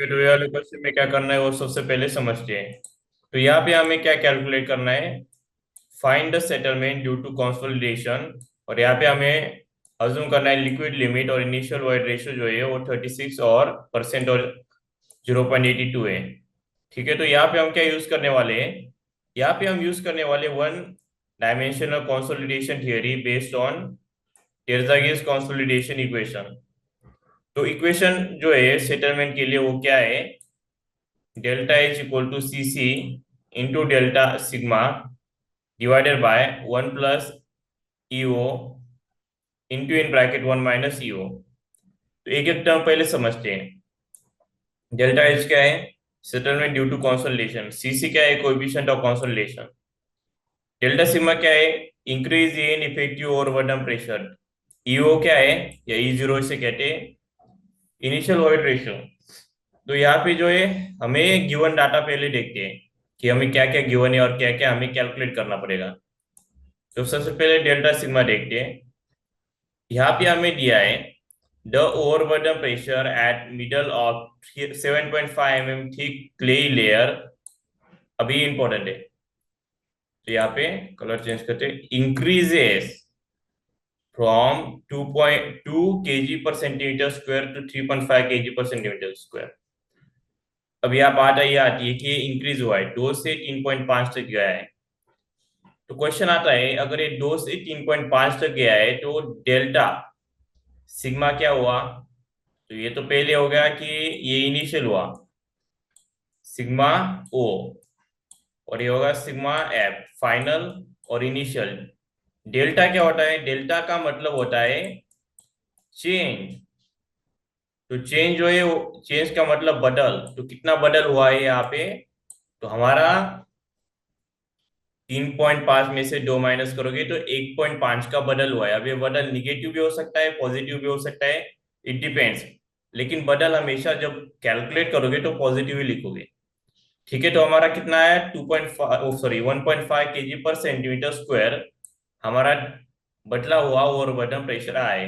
फिर ये वाले क्वेश्चन में क्या करना है वो सबसे पहले समझते हैं। तो यहाँ पे हमें क्या कैलकुलेट करना है, find the settlement due to consolidation. और यहाँ पे हमें अज्यूम करना है लिक्विड लिमिट और इनिशियल वॉइड रेशियो जो है वो 36 और परसेंट और 0.82 है। ठीक है, तो यहाँ पे हम क्या यूज करने वाले हैं, यहाँ पे हम यूज करने वाले one dimensional consolidation theory based on Terzaghi's consolidation equation. तो इक्वेशन जो है सेटलमेंट के लिए वो क्या है, delta H equal to C C into delta sigma divided by one plus e o into in bracket one minus e o. तो एक एक टर्म पहले समझते हैं। डेल्टा एच क्या है, settlement due to consolidation. C C क्या है, coefficient of consolidation. Delta sigma क्या है, increase in effective overburden pressure. E o क्या है, या ई जीरो इसे कहते हैं, इनिशियल वॉइड रेशियो। तो यहाँ पे जो है हमें गिवन डाटा पहले देखते हैं कि हमें क्या क्या गिवन है और क्या क्या हमें कैलकुलेट करना पड़ेगा। तो सबसे पहले डेल्टा सिग्मा देखते हैं। यहाँ पे हमें दिया है the overburden pressure at middle of 7.5 mm thick clay layer. अभी इंपॉर्टेंट है, तो यहाँ पे कलर चेंज करते हैं, इंक्रीजेस फ्रॉम 2.2 kg पर सेंटीमीटर स्क्वायर टू 3.5 kg पर सेंटीमीटर स्क्वायर। अब यहाँ बात आई आती है कि इंक्रीज हुआ है, 2 से 3.5 तक गया है। तो क्वेश्चन आता है अगर ये 2 से 3.5 तक गया है तो डेल्टा सिग्मा क्या हुआ। तो ये तो पहले हो गया कि ये इनिशियल हुआ सिग्मा ओ, और ये होगा सिग्मा एफ फाइनल और इनिशियल। डेल्टा क्या होता है, डेल्टा का मतलब होता है चेंज। तो चेंज जो है चेंज का मतलब बदल, तो कितना बदल हुआ है यहाँ पे। तो हमारा 3.5 में से 2 माइनस करोगे तो 1.5 का बदल हुआ है। अब ये बदल निगेटिव भी हो सकता है, पॉजिटिव भी हो सकता है, इट डिपेंड्स। लेकिन बदल हमेशा जब कैलकुलेट करोगे तो पॉजिटिव ही लिखोगे। ठीक है, तो हमारा कितना है 2.5 सॉरी 1.5 kg पर सेंटीमीटर स्क्वायर हमारा बदला हुआ और बटन प्रेशर आए,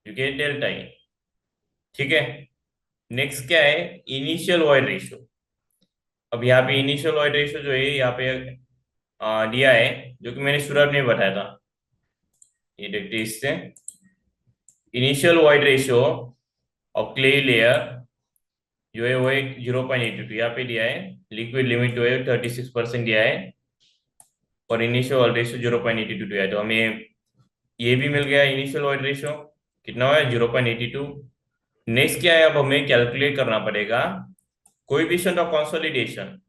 क्योंकि डेल्टा ही। ठीक है, नेक्स्ट क्या है, इनिशियल वॉइड रेशियो। अब यहाँ पे इनिशियल वॉइड रेशियो जो है यहाँ पे दिया है, जो कि मैंने शुरुआत में बताया था। ये देखते हैं इससे, initial void ratio of clay layer जो है वो एक 0.82 यहाँ पे दिया है। लिक्विड लिमिट जो है 36% दिया है, और इनिशियल वॉइड रेशियो 0.82 दिया है। तो हमें ये भी मिल गया इनिशियल वॉइड रेशियो कितना हुआ है 0.82। नेक्स्ट क्या है, अब हमें कैलकुलेट करना पड़ेगा कोएफिशिएंट ऑफ कंसोलिडेशन,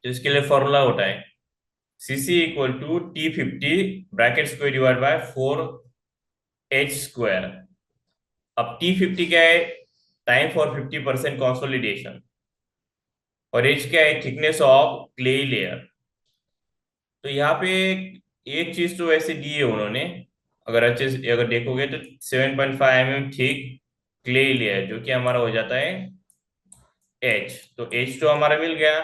जिसके लिए फॉर्मूला होता है C C equal to T50 bracket square divide by 4h square. अब T50 क्या है, टाइम फॉर 50% कंसोलिडेशन, और एच क्या है, थिकनेस ऑफ क्ले लेयर। तो यहाँ पे एक चीज तो वैसे दी है उन्होंने, अगर अच्छे से अगर देखोगे तो 7.5 mm थिक क्ले लेयर जो कि हमारा हो जाता है एच। तो एच तो हमारा मिल गया।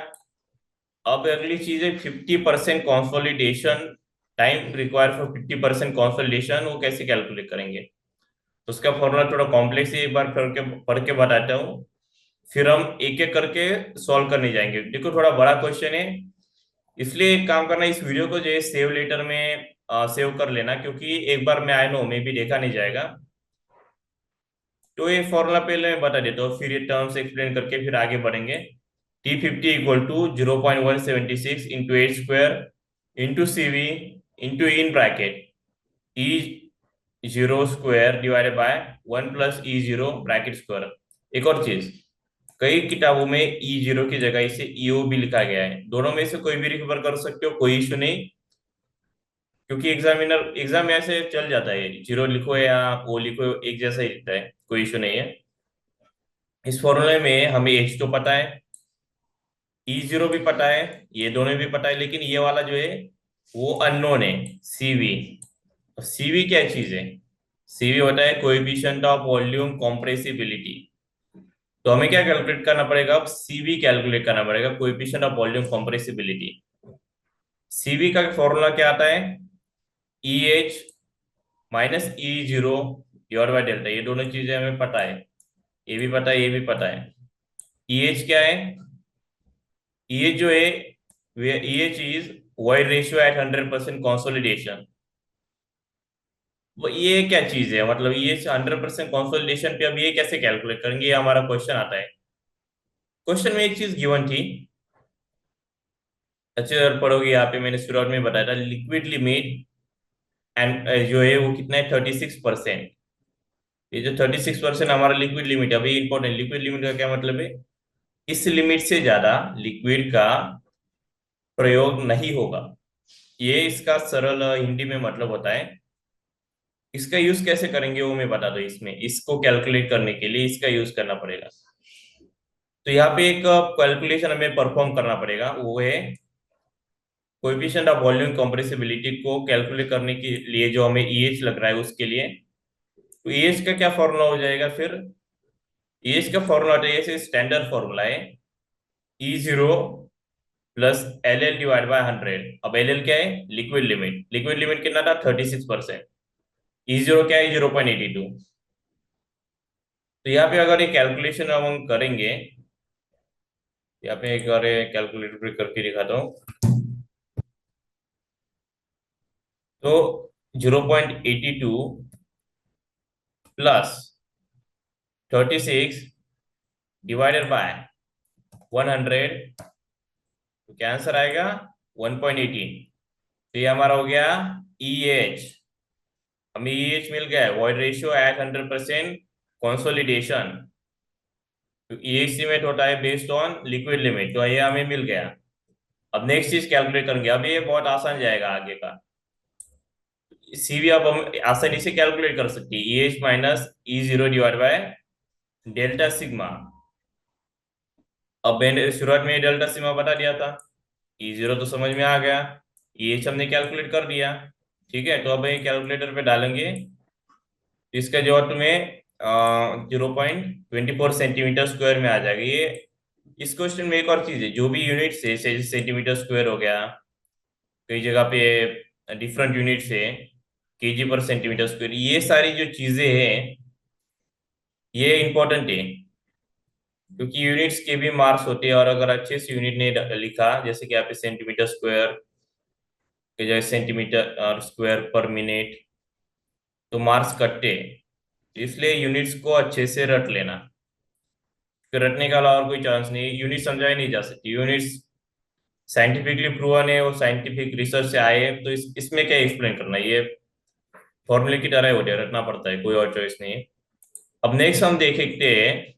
अब अगली चीज है 50% consolidation, time require for 50% consolidation, वो कैसे कैलकुलेट करेंगे। तो उसका फॉर्मूला थोड़ा कॉम्प्लेक्स है, एक बार पढ़ के बताता हूँ, फिर हम एक एक करके सॉल्व करने जाएंगे। देखो थोड़ा बड़ा क्वेश्चन है, इसलिए एक काम करना, इस वीडियो को जो है सेव लेटर में सेव कर लेना, क्योंकि एक बार मैं आई नो में भी देखा नहीं जाएगा। तो ये फॉर्मूला पहले मैं बता देता हूँ, फिर ये टर्म्स एक्सप्लेन करके फिर आगे बढ़ेंगे। T50 equal to 0.176 into H square into C V into in bracket E zero square divided by 1 + E0 bracket square. एक और चीज, कई किताबों में E0 की जगह इसे ईओ भी लिखा गया है। दोनों में से कोई भी रिकवर कर सकते हो, कोई इशू नहीं, क्योंकि एग्जाम में ऐसे चल जाता है, जीरो लिखो या ओ लिखो एक जैसा ही लिखता है, कोई इशू नहीं है। इस फॉर्मूले में हमें एच तो पता है, E0 भी पता है, ये दोनों भी पता है, लेकिन ये वाला जो है वो अननोन है, सीवी। सीवी क्या चीज है, सीवी होता है कोएफिशिएंट ऑफ वॉल्यूम कॉम्प्रेसिबिलिटी। तो हमें क्या कैलकुलेट करना पड़ेगा, अब सीवी कैलकुलेट करना पड़ेगा, coefficient of volume compressibility. CV का फॉर्मूला क्या आता है, E H minus E zero divide by delta. ये दोनों चीजें हमें पता है, ये भी पता है, ये भी पता है। EH क्या है? EH जो है, EH is void ratio at 100% consolidation. वो ये क्या चीज है, मतलब ये 100% कंसोलिडेशन पे अब ये कैसे कैलकुलेट करेंगे, ये हमारा क्वेश्चन आता है। क्वेश्चन में एक चीज गिवन थी, अच्छे से अगर पढ़ोगे, यहाँ पे मैंने शुरुआत में बताया था लिक्विड लिमिट एंड जो है वो कितना है, 36%। ये जो 36% हमारा लिक्विड लिमिट है, अभी इंपॉर्टेंट, लिक्विड लिमिट का क्या मतलब है? इस लिमिट से ज्यादा लिक्विड का प्रयोग नहीं होगा। ये इसका सरल हिंदी में मतलब होता है। इसका यूज कैसे करेंगे वो मैं बता दूं, इसमें इसको कैलकुलेट करने के लिए इसका यूज करना पड़ेगा। तो यहाँ पे एक कैलकुलेशन हमें परफॉर्म करना पड़ेगा, वो है कोएफिशिएंट ऑफ वॉल्यूम कंप्रेसिबिलिटी को कैलकुलेट करने के लिए जो हमें EH लग रहा है उसके लिए। तो EH का क्या फॉर्मूला हो जाएगा फिर? EH का फॉर्मूला होता है, ये स्टैंडर्ड फॉर्मूला है, E0 plus LL divide by 100। अब LL क्या है? Liquid limit. लिक्विड लिमिट कितना था? 36%। E0 क्या है? 0.82। तो यहाँ पे अगर ये कैलकुलेशन हम करेंगे, यहाँ पे एक बार कैलकुलेटर करके दिखाता हूँ। तो 0.82 प्लस 36 डिवाइडेड बाय 100, तो क्या आंसर आएगा? 1.18। तो ये हमारा हो गया EH। हमें EH मिल गया है, वॉइड रेशियो एट 100% कंसोलिडेशन। तो ये एस्टिमेट होता है बेस्ड ऑन लिक्विड लिमिट, तो ये हमें मिल गया। अब नेक्स्ट चीज कैलकुलेट करेंगे, अब ये बहुत आसान जाएगा आगे का। CV अब हम आसानी से कैलकुलेट कर सकते हैं, EH minus E0 divide by delta sigma. अब मैंने शुरुआत में डेल्टा सिग्मा बता दिया था, E0 तो समझ में आ गया, EH हमने कैलकुलेट कर दिया। ठीक है, तो अब ये कैलकुलेटर पे डालेंगे, इसका जवाब तुम्हें 0.24 सेंटीमीटर स्क्वायर में आ जाएगा ये। इस क्वेश्चन में एक और चीज है, जो भी यूनिट से सेंटीमीटर स्क्वायर हो गया, कई जगह पे डिफरेंट यूनिट से केजी पर सेंटीमीटर स्क्वायर, ये सारी जो चीजें हैं ये इंपॉर्टेंट है, क्योंकि यूनिट्स के भी मार्क्स होते हैं, और अगर अच्छे से यूनिट ने लिखा, जैसे कि यहाँ पे सेंटीमीटर स्क्वायर के जगह सेंटीमीटर स्क्वायर पर मिनट, तो मार्क्स कटते हैं। इसलिए यूनिट्स को अच्छे से रट लेना, फिर रटने का अलावा और कोई चांस नहीं, यूनिट समझाई नहीं जा सकती। यूनिट्स साइंटिफिकली प्रूवन है, वो साइंटिफिक रिसर्च से आए हैं, तो इसमें क्या एक्सप्लेन करना है, ये फॉर्मूले की तरह होते हैं, रटना पड़ता है, कोई और चॉइस नहीं है। अब नेक्स्ट हम देखते हैं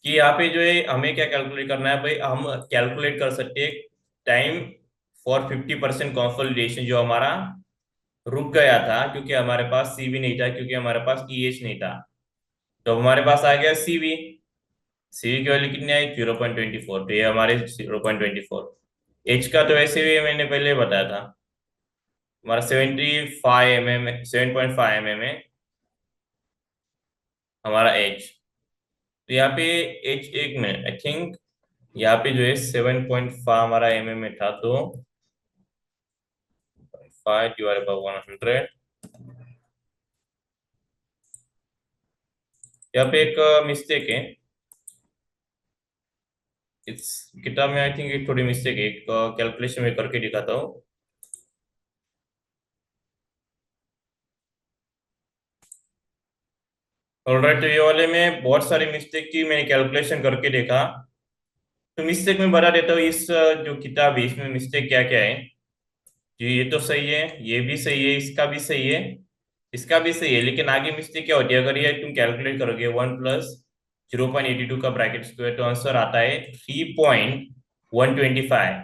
कि यहाँ पे जो है हमें क्या कैलकुलेट करना है। भाई हम कैलकुलेट कर सकते हैं टाइम फॉर 50% कंसोलिडेशन, जो हमारा रुक गया था क्योंकि हमारे पास CV नहीं था, क्योंकि हमारे पास EH नहीं था। तो हमारे पास आ गया CV। CV की वैल्यू कितनी आई? 0.24। तो ये हमारे 0.24। H का तो वैसे भी मैंने पहले बताया था, हमारा 7.5 mm है हमारा H। तो यहाँ पे H, एक मिनट, आई थिंक यहाँ पे जो है 7.5 हमारा में था, तो 5 डिवाइड बाय 100। यहाँ पे एक मिस्टेक है, इस किताब में आई थिंक एक थोड़ी मिस्टेक है, एक कैलकुलेशन में करके दिखाता हूँ। ऑलराइट, तो ये वाले में बहुत सारी मिस्टेक की मैंने कैलकुलेशन करके देखा, तो मिस्टेक में बता देता हूँ। इस जो किताब है इसमें मिस्टेक क्या क्या है। जी, ये तो सही है, ये भी सही है, इसका भी सही है, इसका भी सही है, लेकिन आगे मिस्टेक क्या होती है, अगर ये तुम कैलकुलेट करोगे 1 प्लस 0.82 का ब्रैकेट स्क्वायर, तो आंसर आता है 3.125।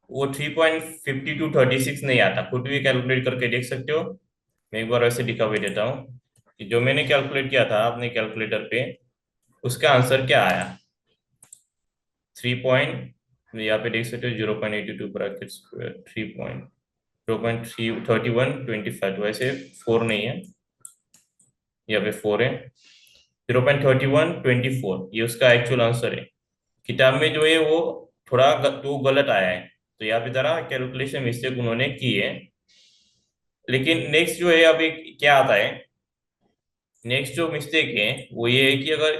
वो 3.5236 नहीं आता, खुद भी कैलकुलेट करके देख सकते हो। मैं एक बार वैसे दिखा हुआ देता हूँ कि जो मैंने कैलकुलेट किया था अपने कैलकुलेटर पे, उसका आंसर क्या आया। 3 यहाँ पे देख सकते हो, 0.82 ब्रैकेट स्क्वायर, 0.3125, तो ऐसे 4 नहीं है, यहाँ पे 4 है। 0.3124 ये उसका एक्चुअल आंसर है। किताब में जो है वो थोड़ा तो गलत आया है, तो यहाँ पे जरा कैलकुलेशन मिस्टेक उन्होंने की है। लेकिन नेक्स्ट जो है अभी क्या आता है, नेक्स्ट जो मिस्टेक है वो ये है कि अगर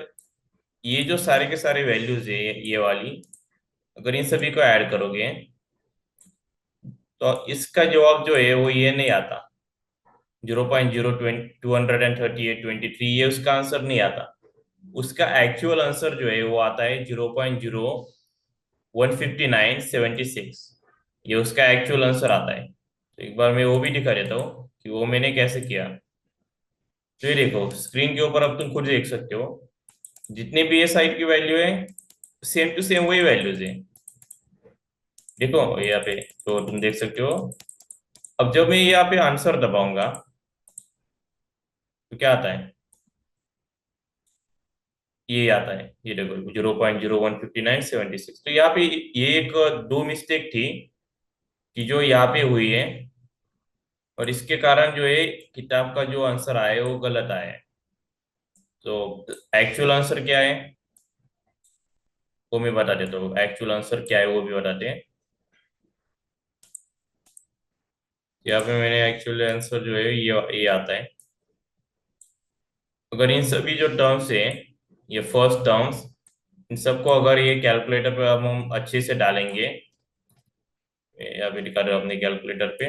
ये जो सारे के सारे वैल्यूज है ये वाली, अगर इन सभी को ऐड करोगे तो इसका जवाब जो है वो ये नहीं आता। 0.023823 ये उसका आंसर नहीं आता। उसका एक्चुअल आंसर जो है वो आता है 0.015976। ये उसका एक्चुअल आंसर आता है। तो एक बार मैं वो भी दिखा देता हूँ कि वो मैंने कैसे किया। तो ये देखो स्क्रीन के ऊपर अब तुम खुद देख सकते हो, जितने भी ये साइड की वैल्यू है सेम टू सेम वही वैल्यूज है। देखो यहाँ पे तो तुम देख सकते हो। अब जब मैं यहाँ पे आंसर दबाऊंगा तो क्या आता है, ये आता है। ये देखो 0.015976। तो यहाँ पे ये एक दो मिस्टेक थी कि जो यहाँ पे हुई है, और इसके कारण जो है किताब का जो आंसर आया है वो गलत आया है। तो एक्चुअल आंसर क्या है वो मैं बता देता हूँ। एक्चुअल आंसर क्या है वो भी बताते हैं। यहाँ पे मैंने एक्चुअल आंसर जो है ये आता है। अगर इन सभी जो टर्म्स है, ये फर्स्ट टर्म्स, इन सबको अगर ये कैलकुलेटर पे अब हम अच्छे से डालेंगे, यहाँ पे दिखा रहे हो अपने कैलकुलेटर पे।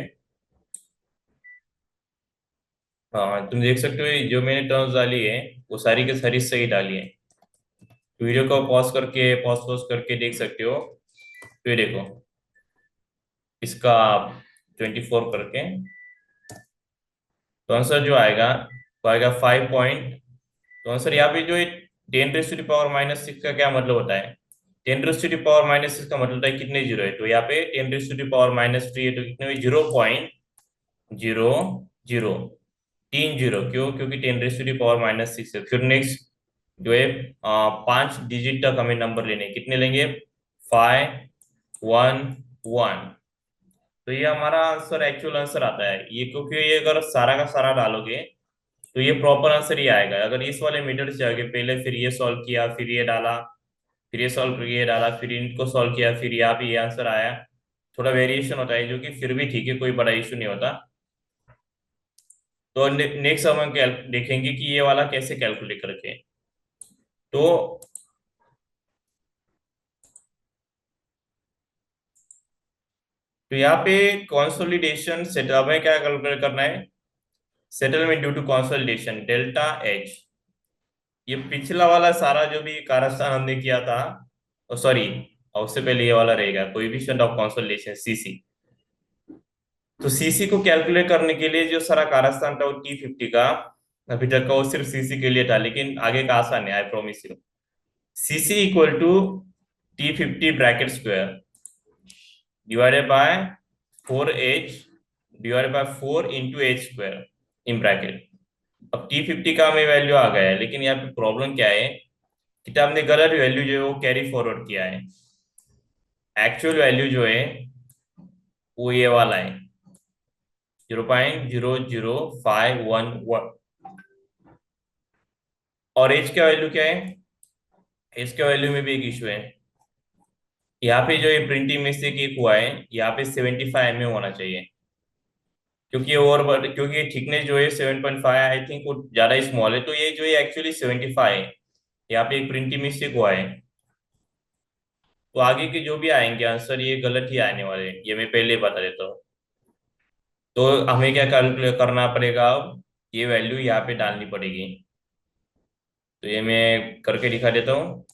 हाँ तुम देख सकते हो ये जो मैंने टर्म्स डाली है वो सारी के सारी सही डाली है। वीडियो को पॉज पॉज करके देख सकते हो। तो ये देखो इसका 24 करके तो आंसर जो आएगा वो आएगा 5 पॉइंट। तो आंसर यहाँ पे जो 10⁻⁻6 का क्या मतलब होता है, 10⁻⁻6 का मतलब होता है कितने जीरो है। तो यहाँ पे 10⁻³ है तो कितने हुए, 0.00 तीन जीरो। क्यों, क्योंकि 10⁻⁻6 है। फिर नेक्स्ट जो है 5 डिजिट तक हमें नंबर लेने कितने लेंगे, 511। तो ये हमारा आंसर एक्चुअल आंसर आता है ये, क्योंकि ये अगर सारा का सारा डालोगे तो ये प्रॉपर आंसर ही आएगा। अगर इस वाले मीटर से आगे पहले फिर ये सॉल्व किया, फिर ये डाला, फिर ये सॉल्व करके ये डाला, फिर इनको सॉल्व किया, फिर यहाँ पे ये आंसर आया, थोड़ा वेरिएशन होता है जो कि फिर भी ठीक है, कोई बड़ा इशू नहीं होता। तो नेक्स्ट हम देखेंगे कि ये वाला कैसे कैलकुलेट करके। तो यहाँ पे कॉन्सोलिडेशन सेटअप में क्या कैलकुलेट करना है, settlement due to consolidation delta H. ये पिछला वाला सारा जो भी कारस्तान हमने किया था, सॉरी उससे पहले ये वाला रहेगा कोएफिशिएंट ऑफ कंसोलिडेशन सीसी। तो सीसी को कैलकुलेट करने के लिए जो सारा कारस्तान था वो T50 का, अभी तक का वो सिर्फ सीसी के लिए था, लेकिन आगे का आसान है, I promise you. CC equal to T50 bracket square divided by 4h divided by 4 into H square in bracket. अब T50 का हमें वैल्यू आ गया है, लेकिन यहाँ पे प्रॉब्लम क्या है, किताब ने गलत वैल्यू जो है वो कैरी फॉरवर्ड किया है। एक्चुअल वैल्यू जो है वो ये वाला है 0.00511। और एज का वैल्यू क्या है, एज का वैल्यू में भी एक इशू है। यहाँ पे जो ये प्रिंटिंग मिस्टेक एक हुआ है, यहाँ पे 75 mm होना चाहिए, क्योंकि ये क्योंकि थिकनेस जो है 7.5 आई थिंक वो ज्यादा स्मॉल है, तो ये जो है एक्चुअली 75 है। यहाँ पे एक प्रिंटिंग मिस्टेक हुआ है। तो आगे के जो भी आएंगे आंसर ये गलत ही आने वाले हैं, ये मैं पहले ही बता देता हूँ। तो हमें क्या कैलकुलेट करना पड़ेगा, अब ये वैल्यू यहाँ पे डालनी पड़ेगी। तो ये मैं करके दिखा देता हूँ।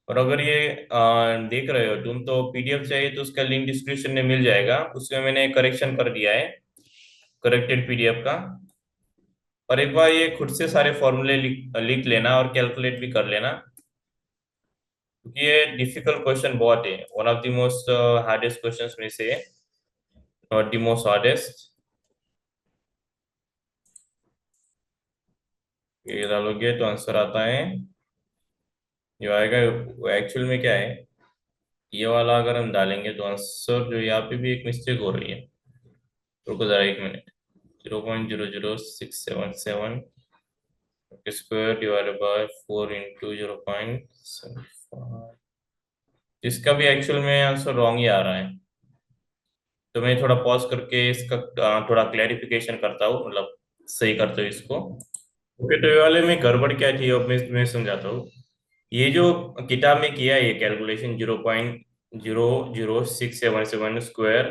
और अगर ये देख रहे हो तुम तो पीडीएफ चाहिए तो उसका लिंक डिस्क्रिप्शन में मिल जाएगा, उसमें मैंने करेक्शन कर दिया है, करेक्टेड पीडीएफ का। और एक बार ये खुद से सारे फॉर्मूले लिख लेना और कैलकुलेट भी कर लेना, क्योंकि ये डिफिकल्ट क्वेश्चन बहुत है, one of the most hardest questions में से, नॉट द मोस्ट हार्डेस्ट। ये डालोगे तो आंसर आता है, जो आएगा वो एक्चुअल में क्या है, ये वाला अगर हम डालेंगे तो आंसर जो यहाँ पे भी एक मिस्टेक हो रही है। रुको जरा एक minute. 0.00677 square divided by 4 into 0.75। इसका भी एक्चुअल में आंसर रॉन्ग ही आ रहा है। तो मैं थोड़ा पॉज करके इसका थोड़ा क्लैरिफिकेशन करता हूँ, मतलब सही करते हो इसको। ओके, तो ये वाले में गड़बड़ क्या थी अब मैं तुम्हें समझाता हूँ। ये जो किताब में किया है ये calculation 0.00677 square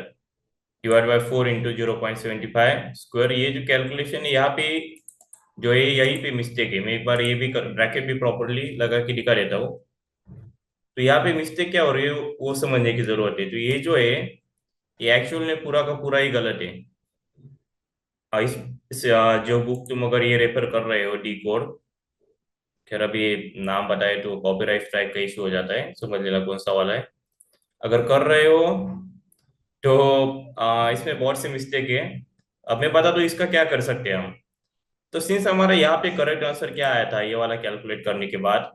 divide bye 4 × 0.75 square, ये जो कैलकुलेशन है यहाँ पे जो है यहीं पे मिस्टेक है। मैं एक बार ये भी ब्रैकेट भी प्रॉपरली लगा के दिखा देता हूँ। तो यहाँ पे मिस्टेक क्या हो रही है वो समझने की जरूरत है। तो ये जो है ये एक्चुअल में पूरा का पूरा ही गलत है। जो बुक तुम अगर ये रेफर कर रहे हो डी कोड, खैर अभी नाम बताए तो कॉपीराइट स्ट्राइक का इशू हो जाता है, समझ लेना कौन सा वाला है। अगर कर रहे हो तो इसमें बहुत से मिस्टेक है। अब मैं बता दूं इसका क्या कर सकते हैं हम। तो सिंस हमारा यहाँ पे करेक्ट आंसर क्या आया था ये वाला कैलकुलेट करने के बाद,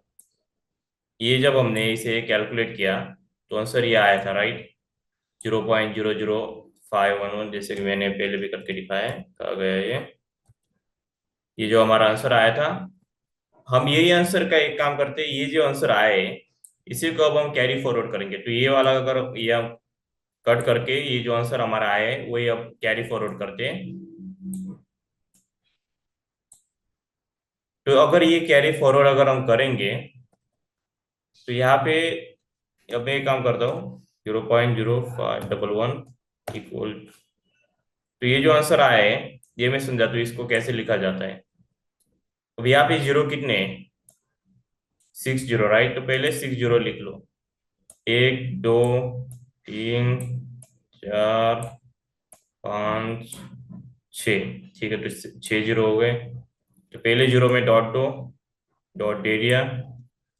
ये जब हमने इसे कैलकुलेट किया तो आंसर ये आया था, राइट। 0.00511, जैसे कि मैंने पहले भी करके दिखाया है। कहा गया ये जो हमारा आंसर आया था, हम यही आंसर का एक काम करते हैं, ये जो आंसर आए इसी को अब हम कैरी फॉरवर्ड करेंगे। तो ये वाला अगर ये हम कट करके ये जो आंसर हमारा आया है वही अब कैरी फॉरवर्ड करते हैं। तो अगर ये कैरी फॉरवर्ड अगर हम करेंगे तो यहाँ पे अब मैं एक काम करता हूँ, 0.0511 इक्वल, तो ये जो आंसर आया है ये मैं समझाता हूँ इसको कैसे लिखा जाता है। अब यहाँ पे जीरो कितने हैं? 60, राइट। तो पहले 60 लिख लो। 1 2 3 4 5 6, ठीक है। तो 6 जीरो हो गए। तो पहले जीरो में डॉट दो, डॉट दे दिया।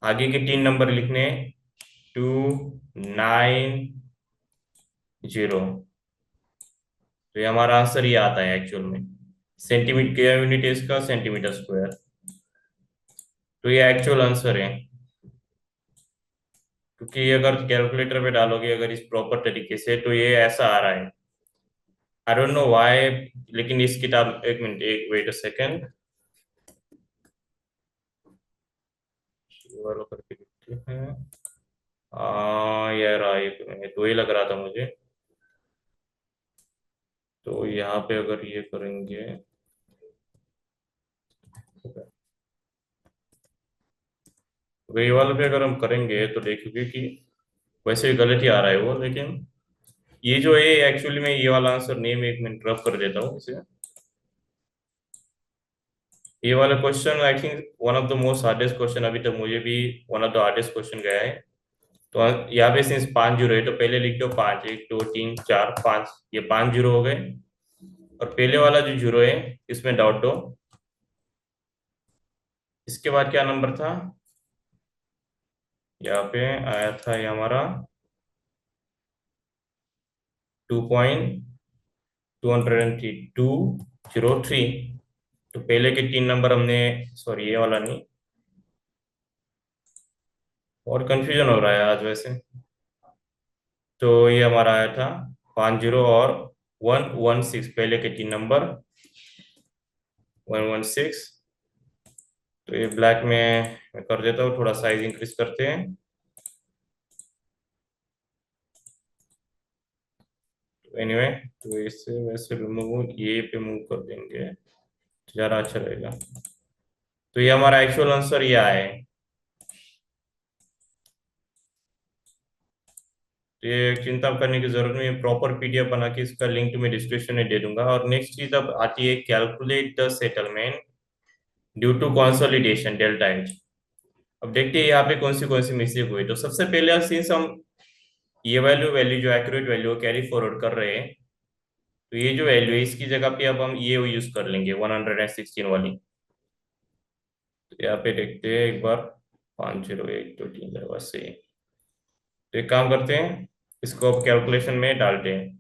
आगे के 3 नंबर लिखने 2 9 0। तो ये हमारा आंसर ये आता है एक्चुअल में। सेंटीमीटर क्या यूनिट है इसका? Centimetre square. तो ये एक्चुअल आंसर है। क्योंकि ये अगर कैलकुलेटर पे डालोगे अगर इस प्रॉपर तरीके से तो ये ऐसा आ रहा है। आई डोंट नो व्हाई, लेकिन इस किताब, एक मिनट, एक वेट अ सेकेंड, वालों करके देखते हैं। यार एक मिनट, तो ये लग रहा था मुझे। तो यहाँ पे अगर ये करेंगे, तो ये वाले पे अगर हम करेंगे तो देखोगे कि वैसे ही गलत ही आ रहा है वो। लेकिन ये जो है एक्चुअली में ये वाला आंसर नहीं है। मैं एक मिनट रफ कर देता हूँ इसे। ये वाला question I think one of the most hardest question अभी तक मुझे भी, one of the hardest question गया है। तो यहाँ पे सिंस 5 जीरो है तो पहले लिख दो 5, 1 2 3 4 5, ये 5 जीरो हो गए। और पहले वाला जो जीरो है इसमें डॉट दो। इसके बाद क्या नंबर था यहाँ पे आया था? ये हमारा 2.203 तो पहले के 3 नंबर हमने, सॉरी ये वाला नहीं, और कंफ्यूजन हो रहा है आज वैसे। तो ये हमारा आया था 5 जीरो और 116, पहले के 3 नंबर 116। तो ये ब्लैक में मैं कर देता हूँ, थोड़ा साइज इंक्रीज करते हैं। तो एनीवे, तो इससे वैसे रिमूव ये पे मूव कर देंगे तो ज़्यादा अच्छा रहेगा। तो ये हमारा एक्चुअल आंसर ये आया है। तो ये चिंता करने की जरूरत नहीं है, प्रॉपर पीडीएफ बना के इसका लिंक तुम्हें डिस्क्रिप्शन में दे दूंगा। और नेक्स्ट चीज अब आती है, calculate the settlement due to consolidation delta H. अब देखते हैं यहाँ पे कौन सी मिस्टेक हुई। तो सबसे पहले सिंस हम ये वैल्यू वैल्यू जो एक्यूरेट वैल्यू कैरी फॉरवर्ड कर रहे हैं, तो ये जो वैल्यू है इसकी जगह पे अब हम ये यूज कर लेंगे 116 वाली। तो यहाँ पे देखते हैं एक बार, 5 0 1 2 3 बस सही है। तो एक काम करते हैं, इसको अब कैलकुलेशन में डालते हैं।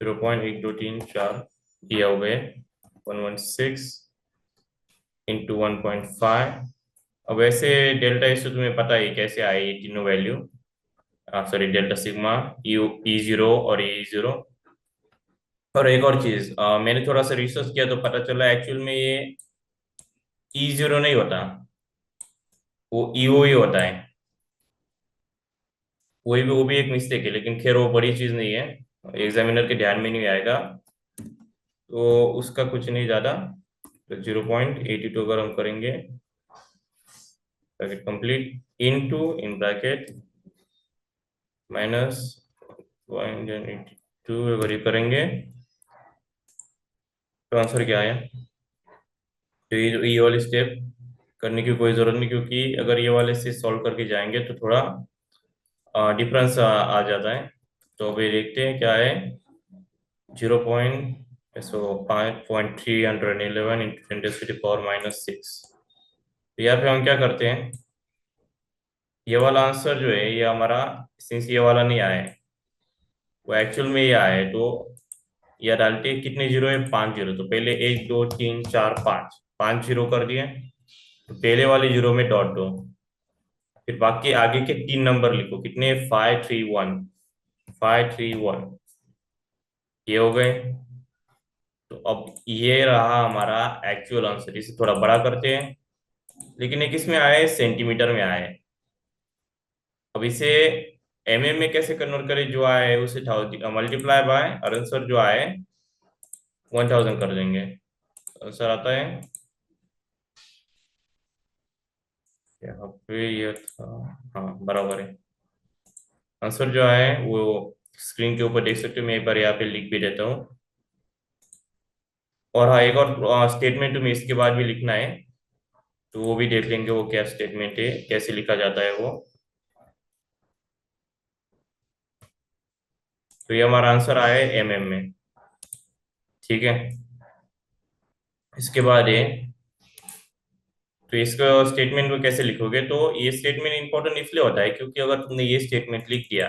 0.1234 ये हो गए 116 × 1.5। अब वैसे डेल्टा इस तो तुम्हें पता ही कैसे आए ये तीनों value, sorry delta sigma, E zero और ई जीरो। और एक और चीज, मैंने थोड़ा सा रिसर्च किया तो पता चला एक्चुअल में ये ई जीरो नहीं होता, वो ईओ ही होता है। वो भी एक मिस्टेक है, लेकिन खैर वो बड़ी चीज नहीं है, एग्जामिनर के ध्यान में नहीं आएगा। तो उसका कुछ नहीं ज़्यादा, तो 0.82 अगर हम करेंगे, bracket complete, in bracket minus 182 अगर ये करेंगे तो आंसर क्या आया। तो ये वाले स्टेप करने की कोई ज़रूरत नहीं, क्योंकि अगर ये वाले से सॉल्व करके जाएंगे तो थोड़ा डिफरेंस आ जाता है। तो अभी देखते हैं क्या है। 0.311 इंटू 10⁻⁻6। तो यहाँ पे हम क्या करते हैं, ये वाला आंसर जो है ये हमारा, सिंस ये वाला नहीं आया है, वो एक्चुअल में ये आया है, तो यह डालते हैं कितने जीरो है, 5 जीरो। तो पहले 1 2 3 4 5, 5 जीरो कर दिए। तो पहले वाले जीरो में डॉट दो, फिर बाकी आगे के 3 नंबर लिखो, कितने, 5 3 1, 5 3 1, ये हो गए। तो अब ये रहा हमारा एक्चुअल आंसर। इसे थोड़ा बड़ा करते हैं, लेकिन ये किस में आया है, सेंटीमीटर में आया है। अब इसे में कैसे कन्वर्ट करें, जो आया है उसे मल्टीप्लाई बाय, और आंसर जो आया है 1000 कर देंगे। आंसर आता है यहाँ पे, ये था, हाँ बराबर है। आंसर जो आया है वो स्क्रीन के ऊपर देख सकते हो, मैं एक बार यहाँ पे लिख भी देता हूँ। और हाँ, एक और स्टेटमेंट में इसके बाद भी लिखना है, तो वो भी देख लेंगे वो क्या स्टेटमेंट है, कैसे लिखा जाता है वो। तो ये हमारा आंसर आया है में। ठीक है, इसके बाद ये, तो इसको स्टेटमेंट में कैसे लिखोगे, तो ये स्टेटमेंट इंपॉर्टेंट इसलिए होता है क्योंकि अगर तुमने ये स्टेटमेंट लिख दिया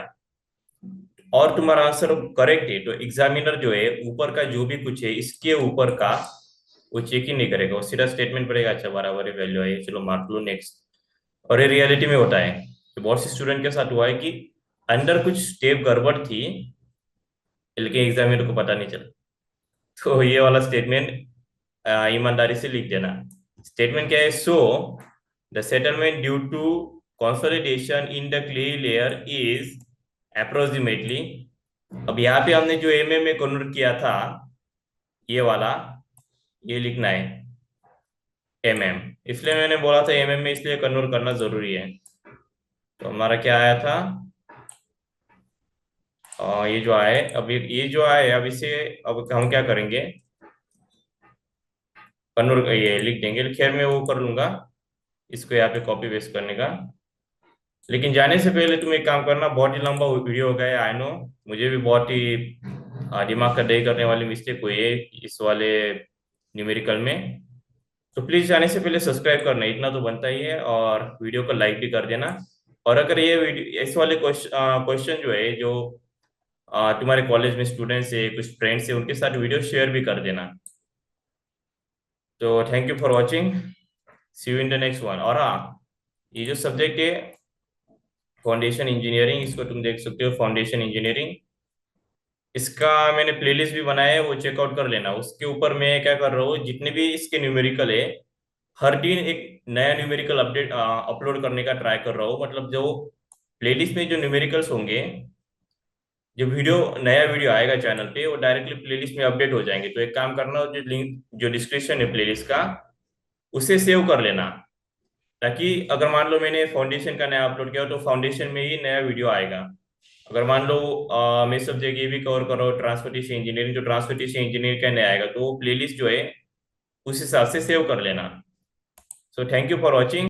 और तुम्हारा आंसर करेक्ट है, तो एग्जामिनर जो है ऊपर का जो भी कुछ है इसके ऊपर का वो चेक ही नहीं करेगा, वो सीधा स्टेटमेंट पड़ेगा, अच्छा बराबर है, वैल्यू आई, चलो मार्क लो, नेक्स्ट। और ये रियलिटी में होता है, तो बहुत से स्टूडेंट के साथ हुआ है कि अंदर कुछ स्टेप गड़बड़ थी, लेकिन एग्जामिनर को पता नहीं चला। तो ये वाला स्टेटमेंट ईमानदारी से लिख देना। स्टेटमेंट क्या है, so the settlement due to consolidation in the clay layer is approximately. अब यहाँ पे हमने जो में कन्वर्ट किया था, ये वाला, ये लिखना है इसलिए मैंने बोला था में इसलिए कन्वर्ट करना जरूरी है। तो हमारा क्या आया था, ये जो आया है, अब ये जो आया है, अब इसे, अब हम क्या करेंगे, कन्वर्ट ये लिख देंगे। खैर मैं वो कर लूंगा, इसको यहाँ पे कॉपी पेस्ट करने का। लेकिन जाने से पहले तुम एक काम करना, बहुत ही लंबा वीडियो हो गया आई नो, मुझे भी बहुत ही दिमाग का दही करने वाली मिस्टेक हुई है इस वाले न्यूमेरिकल में। तो प्लीज जाने से पहले सब्सक्राइब करना, इतना तो बनता ही है, और वीडियो को लाइक भी कर देना। और अगर ये वीडियो, इस वाले क्वेश्चन जो है, जो तुम्हारे कॉलेज में स्टूडेंट्स है, कुछ फ्रेंड्स है, उनके साथ वीडियो शेयर भी कर देना। तो thank you for watching, see you in the next one. और हाँ, ये जो सब्जेक्ट है फाउंडेशन इंजीनियरिंग, इसको तुम देख सकते हो, फाउंडेशन इंजीनियरिंग, इसका मैंने प्लेलिस्ट भी बनाया है, वो चेकआउट कर लेना। उसके ऊपर मैं क्या कर रहा हूँ, जितने भी इसके न्यूमेरिकल है, हर दिन एक नया न्यूमेरिकल अपडेट अपलोड करने का ट्राई कर रहा हूँ। मतलब जो प्लेलिस्ट में जो न्यूमेरिकल्स होंगे, जो वीडियो, नया वीडियो आएगा चैनल पे, वो डायरेक्टली प्लेलिस्ट में अपडेट हो जाएंगे। तो एक काम करना, जो लिंक, जो डिस्क्रिप्शन है प्लेलिस्ट का, उसे सेव कर लेना, ताकि अगर मान लो मैंने फाउंडेशन का नया अपलोड किया हो, तो फाउंडेशन में ही नया वीडियो आएगा। अगर मान लो मैं सब्जेक्ट ये भी कवर कर रहा हूँ, ट्रांसपोर्टेशन इंजीनियरिंग, तो ट्रांसपोर्टेशन इंजीनियरिंग का नया आएगा, तो वो प्लेलिस्ट जो है उस हिसाब से सेव कर लेना। So thank you for watching.